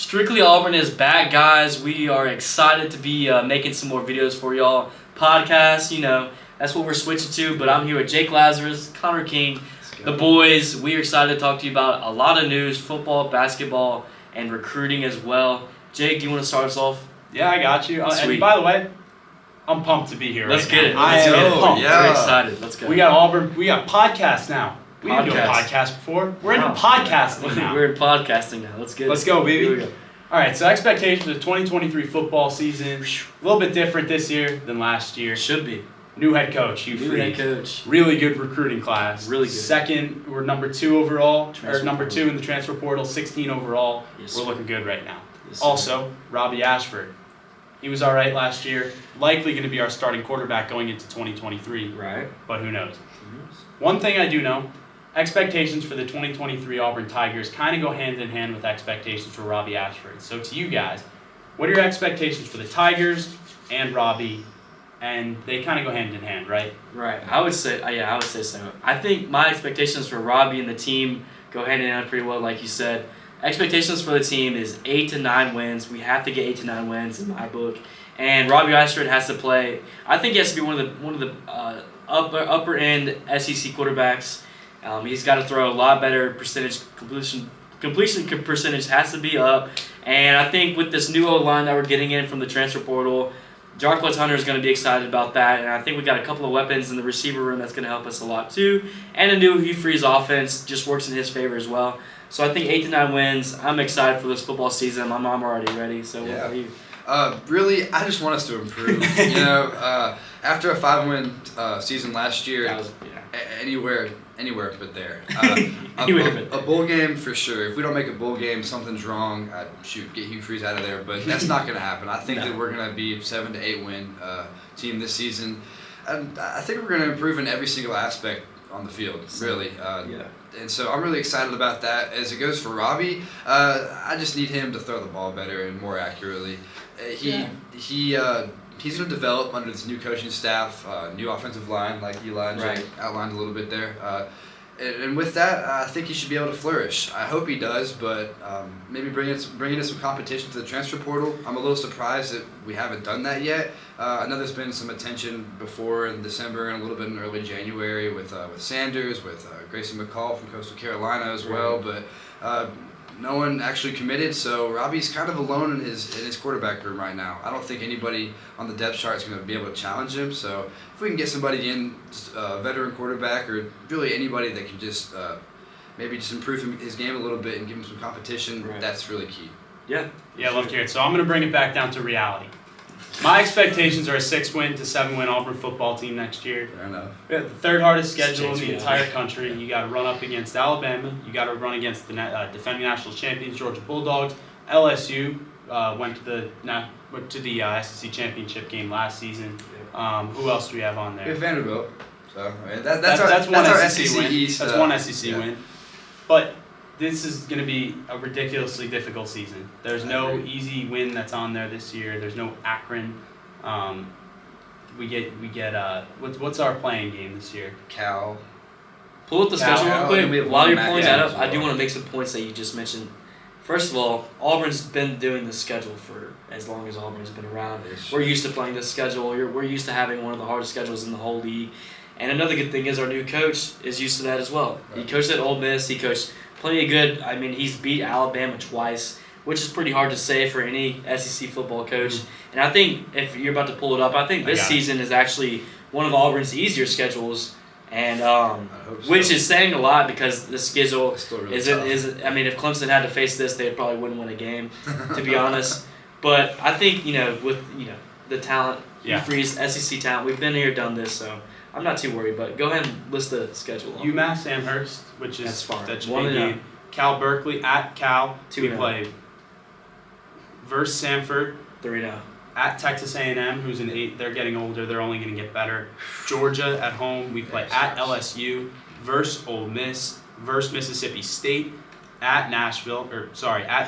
Strictly Auburn is back, guys. We are excited to be making some more videos for y'all. Podcasts, that's what we're switching to. But I'm here with Jake Lazarus, Connor King, the boys. We are excited to talk to you about a lot of news, football, basketball, and recruiting as well. Jake, do you want to start us off? Yeah, I got you. And by the way, I'm pumped to be here. Let's get it. I am pumped. Yeah. We're excited. Let's go. We got Auburn. We got podcasts now. We didn't do a podcast before. We're into podcasting now. We're in podcasting now. Let's get it. Let's go, baby. Here we go. All right, so expectations for the 2023 football season. A little bit different this year than last year. Should be. New head coach, Hugh New Freeze. head coach. Really good recruiting class. Really good. Second, we're number 2 overall. Transfer number portal. 2 in the transfer portal, 16 overall. Yes, we're sir. looking good right now. Yes, sir. Also, Robbie Ashford. He was all right last year. Likely going to be our starting quarterback going into 2023. Right. But who knows? One thing I do know, expectations for the 2023 Auburn Tigers kind of go hand in hand with expectations for Robbie Ashford. So to you guys, what are your expectations for the Tigers and Robbie? And they kind of go hand in hand, right? Right. I would say so. I think my expectations for Robbie and the team go hand in hand pretty well, like you said. Expectations for the team is 8 to 9 wins. We have to get 8 to 9 wins in my book. And Robbie Ashford has to play. I think he has to be one of the upper end SEC quarterbacks. He's got to throw a lot better percentage. Completion percentage has to be up. And I think with this new O-line that we're getting in from the transfer portal, Jarquez Hunter is going to be excited about that, and I think we got a couple of weapons in the receiver room that's going to help us a lot too. And a new Hugh Freeze offense just works in his favor as well. So I think 8 to 9 wins. I'm excited for this football season. I'm already ready. So what about you? Really, I just want us to improve. After a 5-win season last year, anywhere but there. A bowl game for sure. If we don't make a bowl game, something's wrong. Get Hugh Freeze out of there. But that's not going to happen. I think that we're going to be a 7 to 8 win team this season. And I think we're going to improve in every single aspect on the field, really. And so I'm really excited about that. As it goes for Robbie, I just need him to throw the ball better and more accurately. He's going to develop under this new coaching staff, new offensive line, like Eli and Jake outlined a little bit there. And with that, I think he should be able to flourish. I hope he does, but maybe bring in some competition to the transfer portal. I'm a little surprised that we haven't done that yet. I know there's been some attention before in December and a little bit in early January with Sanders, with Grayson McCall from Coastal Carolina as well, but no one actually committed, so Robbie's kind of alone in his quarterback room right now. I don't think anybody on the depth chart is going to be able to challenge him, so if we can get somebody in, a veteran quarterback or really anybody that can just maybe just improve his game a little bit and give him some competition, that's really key. Yeah, I love to hear it. So I'm going to bring it back down to reality. My expectations are a 6-win to 7-win Auburn football team next year. Fair enough. We have the third hardest schedule in the entire country. You got to run up against Alabama. You got to run against the defending national champions, Georgia Bulldogs. LSU went to the SEC championship game last season. Who else do we have on there? We have Vanderbilt. So that's one SEC win. East, that's one SEC win. But this is going to be a ridiculously difficult season. There's no easy win that's on there this year. There's no Akron. We get what's our playing game this year? Cal. Pull up the schedule real quick. While you're pulling that up, well. I do want to make some points that you just mentioned. First of all, Auburn's been doing this schedule for as long as Auburn's been around. We're used to playing this schedule. We're used to having one of the hardest schedules in the whole league. And another good thing is our new coach is used to that as well. He coached at Ole Miss. He coached plenty of good. I mean, he's beat Alabama twice, which is pretty hard to say for any SEC football coach. And I think if you're about to pull it up, I think this season is actually one of Auburn's easier schedules, and which is saying a lot because the schedule isn't. I mean, if Clemson had to face this, they probably wouldn't win a game, to be honest. But I think with the talent, Freeze, SEC talent, we've been here, done this, so I'm not too worried, but go ahead and list the schedule. UMass Amherst, which is that's fine. That's a big game. Cal Berkeley at Cal. We play versus Sanford. 3-0. At Texas A&M, who's an 8. They're getting older. They're only going to get better. Georgia at home. We play at LSU. Versus Ole Miss. Versus Mississippi State. At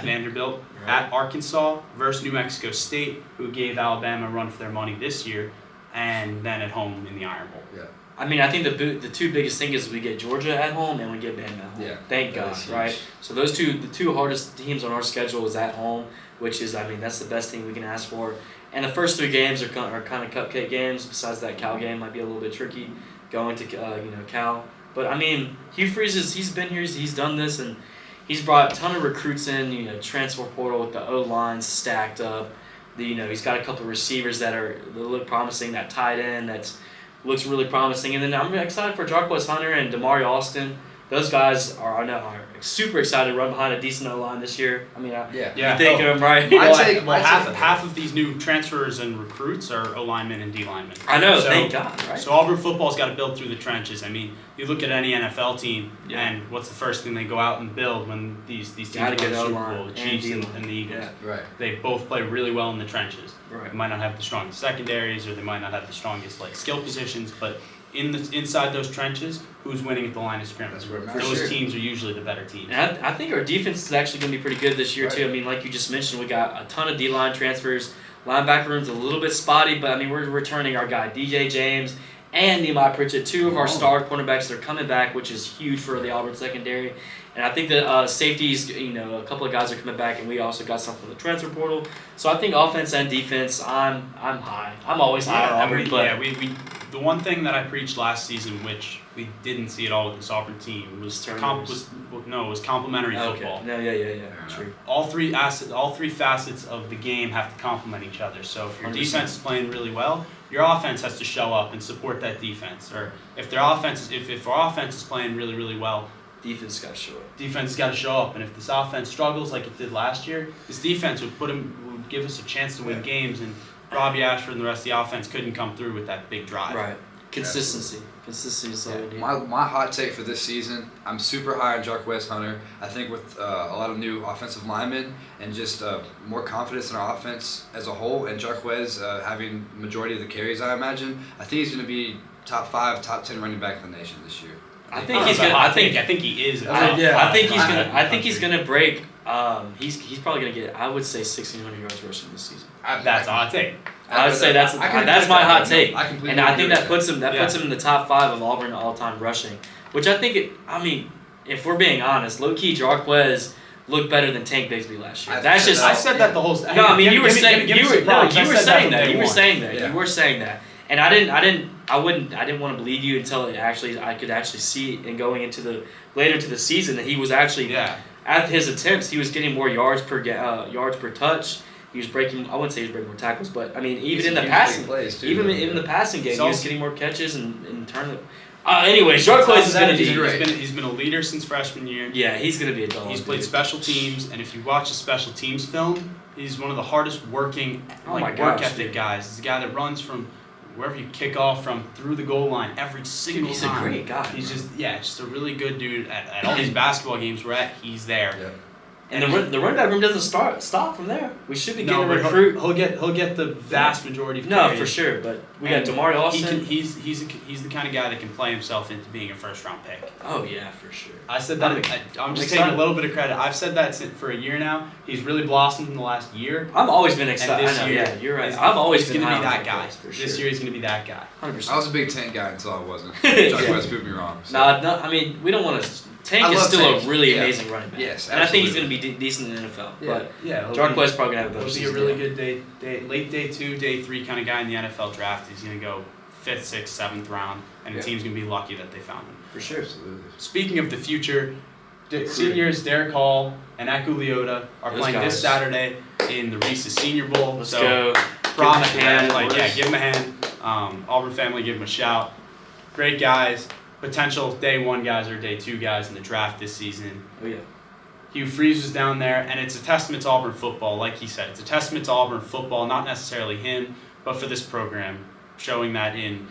Vanderbilt. At Arkansas. Versus New Mexico State, who gave Alabama a run for their money this year. And then at home in the Iron Bowl. Yeah. I mean, I think the two biggest things is we get Georgia at home and we get Bama at home. Yeah, Thank God, right? So the two hardest teams on our schedule is at home, which is, I mean, that's the best thing we can ask for. And the first 3 games are kind of cupcake games. Besides that, Cal game might be a little bit tricky going to Cal. But I mean, Hugh Freeze he's been here, he's done this, and he's brought a ton of recruits in. Transfer portal with the O line stacked up. He's got a couple of receivers that look promising. That tight end looks really promising. And then I'm excited for Jarquez Hunter and Damari Alston. Those guys are super excited to run behind a decent O-line this year. I mean, you think of them, right? Half of these new transfers and recruits are O-linemen and D-linemen. I know, thank God, right? So Auburn football's got to build through the trenches. I mean, you look at any NFL team, and what's the first thing they go out and build when these teams win the Super Bowl? The Chiefs and the Eagles. Yeah. Right. They both play really well in the trenches. Right. They might not have the strongest secondaries, or they might not have the strongest skill positions, but inside those trenches, who's winning at the line of scrimmage? Those teams are usually the better teams. And I think our defense is actually going to be pretty good this year, too. I mean, like you just mentioned, we got a ton of D-line transfers. Linebacker room's a little bit spotty, but I mean, we're returning our guy DJ James and Nehemiah Pritchett, 2 of our star cornerbacks. They're coming back, which is huge for the Auburn secondary. And I think the safeties, a couple of guys are coming back, and we also got some from the transfer portal. So I think offense and defense, I'm high. I'm always high on Auburn. The one thing that I preached last season, which we didn't see at all with this Auburn team, was complementary football. Okay. No, yeah. True. All three facets of the game have to complement each other. So if your 100%. Defense is playing really well, your offense has to show up and support that defense. Or if our offense is playing really, really well, defense got to show up. Defense got to show up, and if this offense struggles like it did last year, this defense would give us a chance to win games, and Robbie Ashford and the rest of the offense couldn't come through with that big drive. Right. Consistency. Consistency is all we need. My hot take for this season, I'm super high on Jarquez Hunter. I think with a lot of new offensive linemen and just more confidence in our offense as a whole, and Jarquez having the majority of the carries, I imagine, I think he's going to be top 5, top 10 running back in the nation this year. I think he's gonna. I think he is. I think he's gonna break. He's probably gonna get. I would say 1,600 yards rushing this season. That's our take. I would say that's my hot take, and I think that puts him in the top 5 of Auburn all-time rushing. Which I think if we're being honest, low-key Jarquez looked better than Tank Bigsby last year. I said that the whole. No, I mean you were saying that. And I didn't want to believe you until I could actually see it, and going later into the season that he was actually at his attempts he was getting more yards per touch. He was breaking. I wouldn't say he was breaking more tackles, but I mean even in the passing, even the passing game, he was getting more catches and turning. Anyways, Jarquez is going to be great. He's been a leader since freshman year. Yeah, he's going to be a dog. He's played special teams, and if you watch the special teams film, he's one of the hardest working work ethic guys. He's a guy that runs from wherever you kick off from through the goal line every single time. He's a great guy. He's just a really good dude. At all these basketball games we're at, he's there. Yeah. And the running back room doesn't stop from there. We should be getting a recruit. He'll get the vast majority of carries. No, for sure. But we got Damari Alston. He's the kind of guy that can play himself into being a first round pick. Oh yeah, for sure. I said that. I'm just taking a little bit of credit. I've said that for a year now. He's really blossomed in the last year. I've always been excited. This year, yeah, you're right. I've always been going to be that guy. For sure. This year he's going to be that guy. 100%. I was a big Tank guy until I wasn't. Jarquez proved me wrong. So. No, I mean we don't want to. Tank is still a really amazing running back. Yes, and I think he's going to be decent in the NFL. But Jarquez is probably going to have a better season. He'll be a really good late day 2, day 3 kind of guy in the NFL draft. He's going to go 5th, 6th, 7th round, and the team's going to be lucky that they found him. For sure. Absolutely. Speaking of the future, seniors Derek Hall and Aku Leota are playing this Saturday in the Reese's Senior Bowl. Let's go. Props to them. Give them a hand. Auburn family, give them a shout. Great guys. Potential day 1 guys or day 2 guys in the draft this season. Oh yeah. Hugh Freeze was down there, and it's a testament to Auburn football. Like he said, it's a testament to Auburn football, not necessarily him, but for this program, showing that in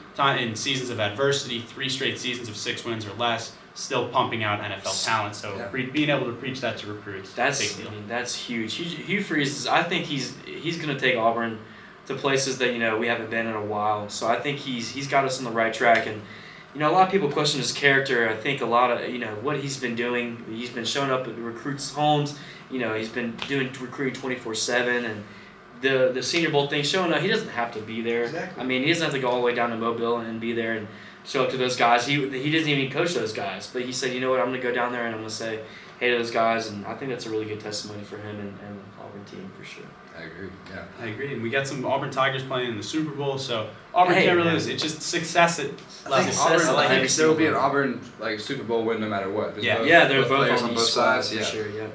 seasons of adversity, 3 straight seasons of 6 wins or less, still pumping out NFL talent. So being able to preach that to recruits, that's a big deal. I mean, that's huge. Hugh Freeze, I think he's going to take Auburn to places that we haven't been in a while. So I think he's got us on the right track. And a lot of people question his character. I think a lot of, what he's been doing. He's been showing up at recruits' homes. He's been doing recruiting 24/7, and the Senior Bowl thing, showing up. He doesn't have to be there. Exactly. I mean, he doesn't have to go all the way down to Mobile and be there. And show up to those guys. He doesn't even coach those guys, but he said, you know what, I'm going to go down there and I'm going to say hey to those guys, and I think that's a really good testimony for him and the Auburn team for sure. I agree. Yeah, I agree. And we got some Auburn Tigers playing in the Super Bowl, so Auburn can't really lose. It's just success at level. I think there will be an Auburn Super Bowl win no matter what. There's they're both on both sides. For sure. Yeah.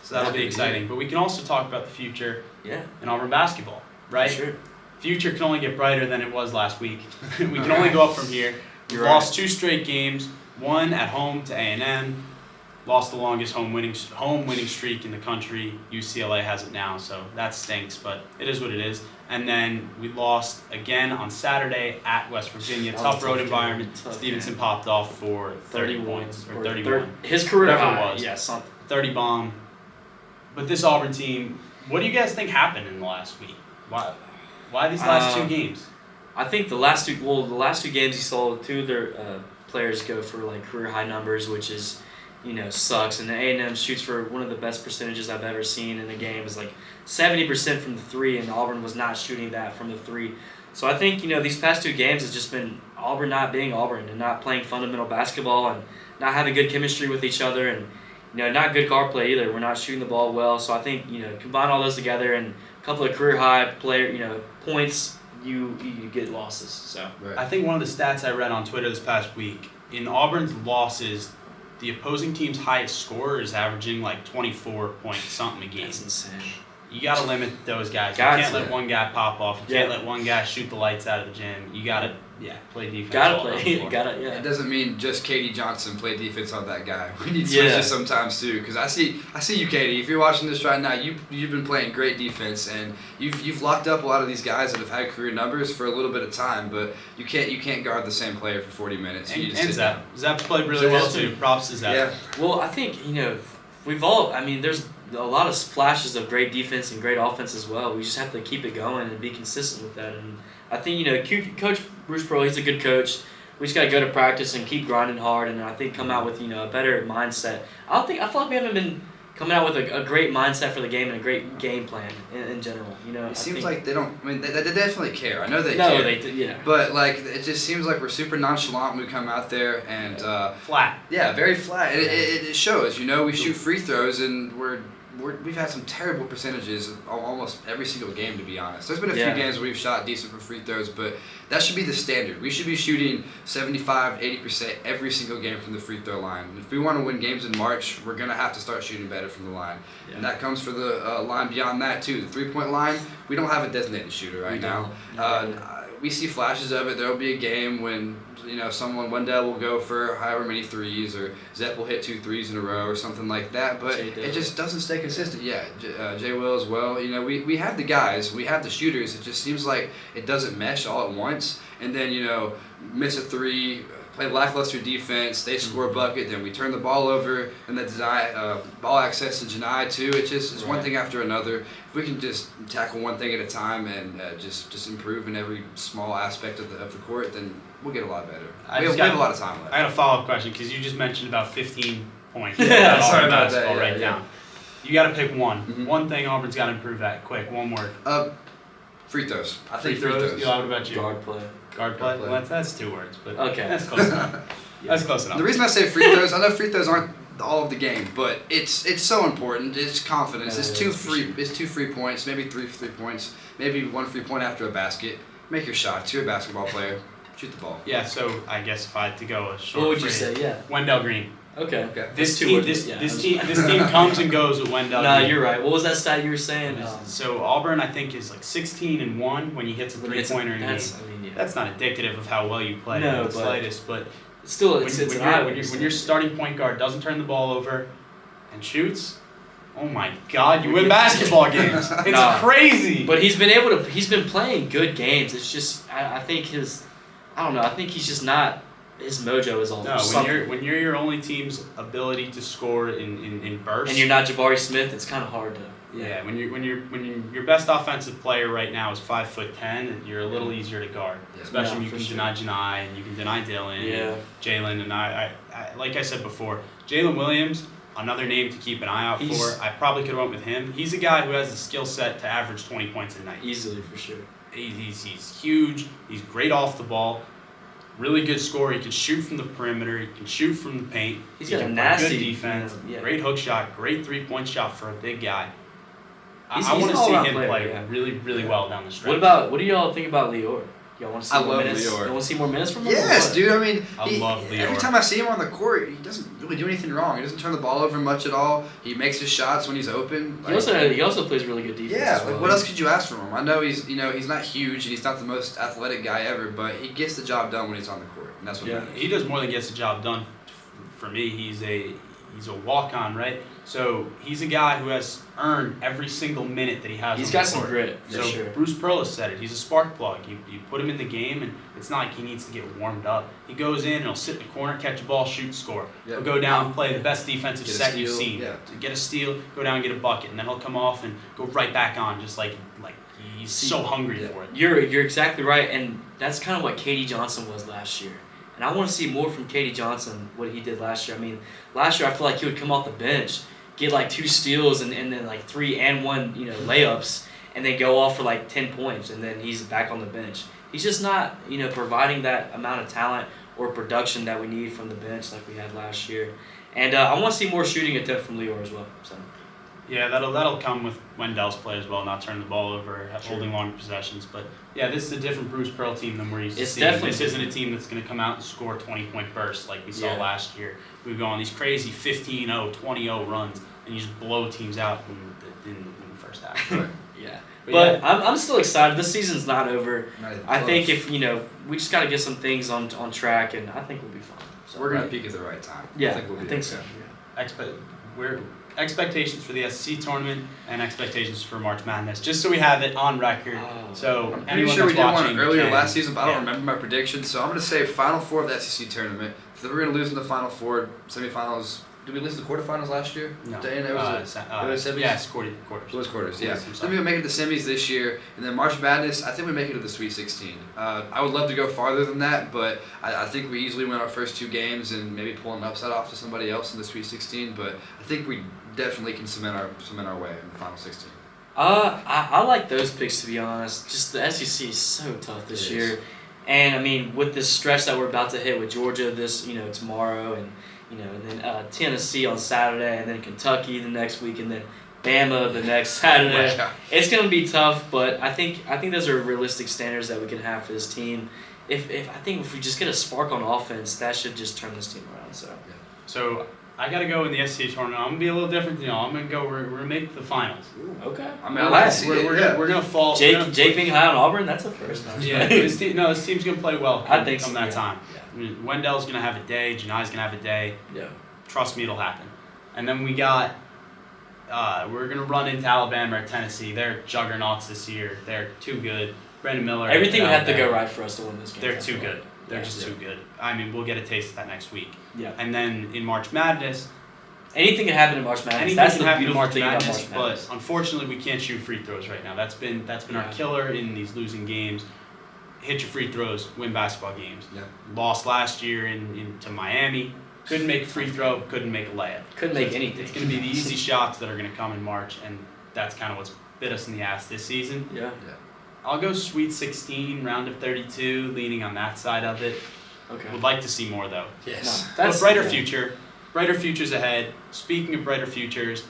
So that'll be exciting. But we can also talk about the future. Yeah. In Auburn basketball, right? For sure. Future can only get brighter than it was last week. We can only go up from here. We've lost 2 straight games. One at home to A&M. Lost the longest home winning streak in the country. UCLA has it now, so that stinks, but it is what it is. And then we lost again on Saturday at West Virginia. Tough road environment. Stevenson popped off for 30 points or 31. His career high. Yeah, something. 30 bomb. But this Auburn team, what do you guys think happened in the last week? Why these last 2 games? I think the last 2 games you saw 2 of their players go for like career high numbers, which is, sucks. And the A&M shoots for one of the best percentages I've ever seen in a game. Is like 70% from the 3, and Auburn was not shooting that from the 3. So I think, these past 2 games has just been Auburn not being Auburn and not playing fundamental basketball and not having good chemistry with each other and, not good guard play either. We're not shooting the ball well. So I think, combine all those together and a couple of career high points, you get losses. So right. I think one of the stats I read on Twitter this past week, in Auburn's losses, the opposing team's highest scorer is averaging like 24 point something a game. That's insane. You got to limit those guys. You can't let one guy pop off. You can't let one guy shoot the lights out of the gym. You got to play defense. It doesn't mean just Katie Johnson play defense on that guy. We need switches sometimes too. Because I see you, Katie. If you're watching this right now, you've been playing great defense and you've locked up a lot of these guys that have had career numbers for a little bit of time. But you can't guard the same player for 40 minutes. And Zep's played really well too. Props to Zep. Yeah. Well, I think we've all. I mean, there's a lot of flashes of great defense and great offense as well. We just have to keep it going and be consistent with that. And I think, Coach Bruce Pearl, he's a good coach. We just got to go to practice and keep grinding hard, and I think come out with, a better mindset. I feel like we haven't been coming out with a great mindset for the game and a great game plan in general. It seems like they don't. I mean, they definitely care. I know they care. No, they do. Yeah. But it just seems like we're super nonchalant when we come out there and flat. Yeah, very flat. It shows. We shoot free throws and we've had some terrible percentages almost every single game, to be honest. There's been a few games where we've shot decent for free throws, but that should be the standard. We should be shooting 75, 80% every single game from the free throw line. And if we want to win games in March, we're going to have to start shooting better from the line. Yeah. And that comes for the line beyond that, too. The three-point line, we don't have a designated shooter right now. We see flashes of it. There will be a game when Wendell will go for however many threes, or Zep will hit 2 threes in a row or something like that, but it just doesn't stay consistent. Yeah, Jay Will as well. We have the guys, we have the shooters. It just seems like it doesn't mesh all at once, and then miss a 3, play lackluster defense, they score a bucket, then we turn the ball over, and the ball access to Janai too. It's one thing after another. If we can just tackle one thing at a time and just improve in every small aspect of the court, then we'll get a lot better. We have a lot of time left. I got a follow-up question because you just mentioned about 15 points. Sorry about that. Down. You got to pick one. Mm-hmm. One thing Auburn's got to improve at. Quick, one word. Free throws. I think free throws. Eli, what about you? Guard play. Guard play? Well, that's 2 words, but okay. That's close enough. That's close enough. The reason I say free throws, I know free throws aren't all of the game, but it's so important. It's confidence. It's 2 free points, maybe 3 free points, maybe 1 free point after a basket. Make your shots. You're a basketball player. Shoot the ball. Yeah, so I guess if I had to go a short what would you say? Yeah. Wendell Green. Okay. This team comes and goes with Wendell. No, Green. You're right. What was that stat you were saying? So Auburn, I think, is like 16-1 when he hits a 3-pointer in a game. That's not indicative of how well you play in the slightest, but still, when your starting point guard doesn't turn the ball over and shoots, oh my God, you win basketball games. It's crazy. But he's been playing good games. It's just I think I think he's just not. His mojo is all. No, when you're your only team's ability to score in bursts, and you're not Jabari Smith, it's kind of hard to. Yeah, when your best offensive player right now is 5'10", and you're a little easier to guard, especially when you can deny Janai and you can deny Dylan, Jalen, and I like I said before, Jalen Williams, another name to keep an eye out for. I probably could have went with him. He's a guy who has the skill set to average 20 points a night. Easily, for sure. He's huge. He's great off the ball. Really good scorer. He can shoot from the perimeter. He can shoot from the paint. He's He got a can play nasty good defense. yeah. Great hook shot. Great 3-point shot for a big guy. He's I want an to see all-around him player, play yeah. really, really well down the stretch. What do y'all think about Lior? Y'all want to see I more love minutes? Lior. You want to see more minutes from him? Yes, dude. I mean, I love Lior. every time I see him on the court, he doesn't really do anything wrong. He doesn't turn the ball over much at all. He makes his shots when he's open. He also plays really good defense. Yeah, as well. like what else could you ask from him? I know he's not huge and he's not the most athletic guy ever, but he gets the job done when he's on the court, and that's what matters. He does more than gets the job done. For me, he's a walk-on, right? So he's a guy who has earned every single minute that he has. He's on got the some court. grit, for So sure. Bruce Pearl has said it. He's a spark plug. You put him in the game, and it's not like he needs to get warmed up. He goes in and he'll sit in the corner, catch a ball, shoot, score. Yeah. He'll go down and play the best defensive Get a set you've steal, seen. yeah. To get a steal, go down and get a bucket, and then he'll come off and go right back on, just like he's so hungry for it. You're exactly right, and that's kind of what Katie Johnson was last year. And I want to see more from Katie Johnson, what he did last year. I mean, last year I feel like he would come off the bench, get like 2 steals and then like 3 and 1 layups, and then go off for like 10 points, and then he's back on the bench. He's just not providing that amount of talent or production that we need from the bench like we had last year. And I want to see more shooting attempt from Lior as well. So. Yeah, that'll come with Wendell's play as well, not turning the ball over, holding long possessions. But yeah, this is a different Bruce Pearl team than we're used to seeing. This isn't a team that's going to come out and score 20-point bursts like we saw last year. We go on these crazy 15-0, 20-0 runs, and you just blow teams out in the first half. Right. Yeah. But I'm still excited. This season's not over. Not even I close. think if we just got to get some things on track, and I think we'll be fine. So We're gonna peak at the right time. Yeah, I think we'll be okay. so. Yeah. Expectations for the SEC tournament and expectations for March Madness, just so we have it on record. So I'm pretty anyone sure we that's did one watching earlier can- last season, but I don't yeah. remember my predictions. So I'm going to say Final Four of the SEC tournament. So we're going to lose in the Final Four, semifinals. Did we lose the quarterfinals last year? No. Dane, it was semis? Yes, quarters. It was quarters, yeah. I'm So sorry. maybe we'll make it to semis this year, and then March Madness, I think we make it to the Sweet 16. I would love to go farther than that, but I think we easily win our first 2 games and maybe pull an upset off to somebody else in the Sweet 16, but I think we definitely can cement our way in the Final 16. I like those picks, to be honest. Just the SEC is so tough this year. And, I mean, with this stretch that we're about to hit with Georgia tomorrow and then Tennessee on Saturday and then Kentucky the next week and then Bama the next Saturday. Yeah. It's going to be tough, but I think those are realistic standards that we can have for this team. If we just get a spark on offense, that should just turn this team around. So I got to go in the SEC tournament. I'm gonna be a little different than y'all. I'm gonna go. We're gonna make the finals. Okay. I mean, I like to see it. We're gonna fall. Jake being high on Auburn, that's a first time. Yeah, this team's gonna play well. I think come so, that yeah. time. Yeah. I mean, Wendell's gonna have a day. Janai's gonna have a day. Yeah. Trust me, it'll happen. And then we got. We're gonna run into Alabama or Tennessee. They're juggernauts this year. They're too good. Brandon Miller. Everything would have to there. go right for us to win this game. They're too good. They're just too good. I mean, we'll get a taste of that next week. Yeah. And then in March Madness, anything can happen in March Madness. anything That's can the happen in beautiful March thing about Madness, March Madness. but unfortunately we can't shoot free throws right now. That's been our killer in these losing games. Hit your free throws, win basketball games. Yeah. Lost last year to Miami. Couldn't make a free throw, couldn't make a layup. Couldn't make anything. It's going to be the easy shots that are going to come in March, and that's kind of what's bit us in the ass this season. Yeah. I'll go Sweet 16, round of 32, leaning on that side of it. Okay. Would like to see more though. Yes. But brighter future. Brighter futures ahead. Speaking of brighter futures,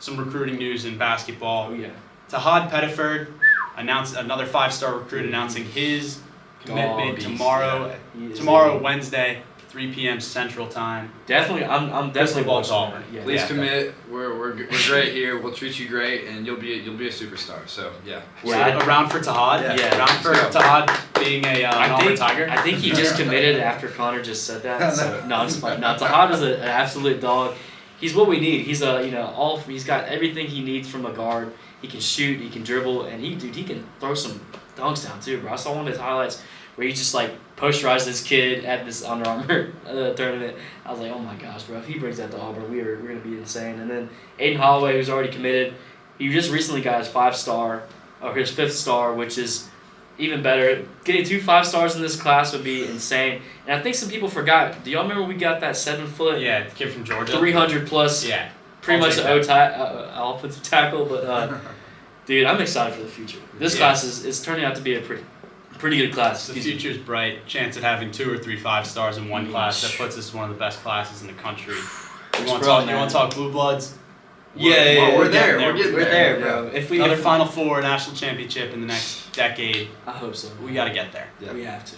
some recruiting news in basketball. Oh yeah. Tahad Pettiford announced another 5-star recruit announcing his commitment tomorrow. Tomorrow, Wednesday, 3 p.m. Central Time. Definitely, I'm definitely Football watching Auburn. that. Yeah. Please Yeah. commit. We're great here. We'll treat you great, and you'll be a superstar. So yeah. Yeah. Around for Tahad. Yeah. Around for Tahad being an Auburn Tiger. I think he just committed after Connor just said that. So no, I'm just playing. No, Tahad is an absolute dog. He's what we need. He's he's got everything he needs from a guard. He can shoot, he can dribble, and he can throw some dunks down too, bro. I saw one of his highlights where he just like posterized this kid at this Under Armour tournament. I was like, oh my gosh, bro! If he brings that to Auburn, we're gonna be insane. And then Aiden Holloway, who's already committed, he just recently got his 5-star or his 5th star, which is even better. Getting 2 5-stars in this class would be insane. And I think some people forgot. Do y'all remember we got that 7-foot, Yeah, the kid from Georgia. 300 plus, Yeah. pretty I'll much take an offensive tackle? But dude, I'm excited for the future. This class is turning out to be a pretty good class. The future's bright. Chance at having 2 or 3 5-stars in one class. That puts us in one of the best classes in the country. You want to talk Blue Bloods? We're there. We're there, bro. If another Final Four, national championship in the next decade. I hope so. We got to get there. Yeah. We have to.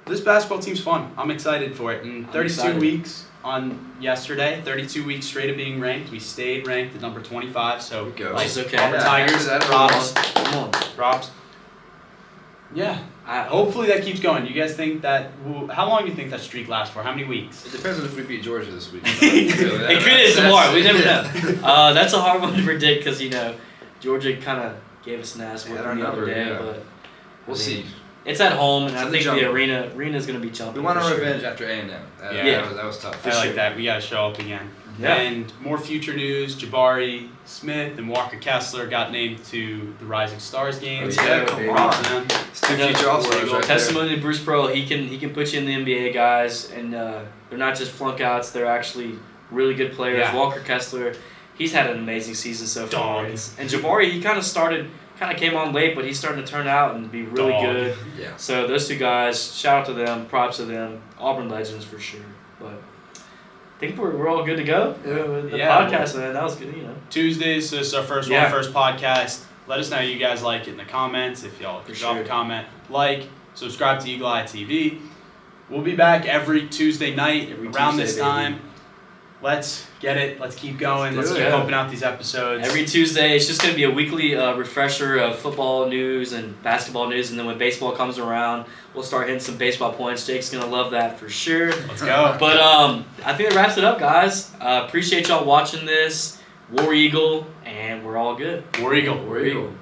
This basketball team's fun. I'm excited for it. And 32 weeks on yesterday, 32 weeks straight of being ranked. We stayed ranked at number 25. So, it's okay. Auburn Tigers, props. Come on. Props. Yeah. Hopefully that keeps going. You guys think that? How long do you think that streak lasts for? How many weeks? It depends on if we beat Georgia this week. It could tomorrow. We never know. That's a hard one to predict because Georgia kind of gave us an ass whooping the other day, but we'll see. It's at home, and I think the arena's going to be jumping. We want our revenge after A&M. That was tough. I like that. We got to show up again. Yeah. And more future news, Jabari Smith and Walker Kessler got named to the Rising Stars game. Come on. It's two future All-Stars right testimony to Bruce Pearl. He can put you in the NBA, guys, and they're not just flunkouts. They're actually really good players. Yeah. Walker Kessler, he's had an amazing season so far. And Jabari, he kind of came on late, but he's starting to turn out and be really good. Yeah. So those two guys, shout out to them, props to them. Auburn legends for sure. But I think we're all good to go. The podcast, man, that was good, Tuesdays, so this is our first podcast. Let us know how you guys like it in the comments. If y'all drop a comment, subscribe to Eagle Eye TV. We'll be back every Tuesday night around this time. Baby. Let's get it. Let's keep going. Let's keep pumping out these episodes. Every Tuesday, it's just going to be a weekly refresher of football news and basketball news. And then when baseball comes around, we'll start hitting some baseball points. Jake's going to love that for sure. Let's go. But I think that wraps it up, guys. Appreciate y'all watching this. War Eagle, and we're all good. War Eagle. War Eagle.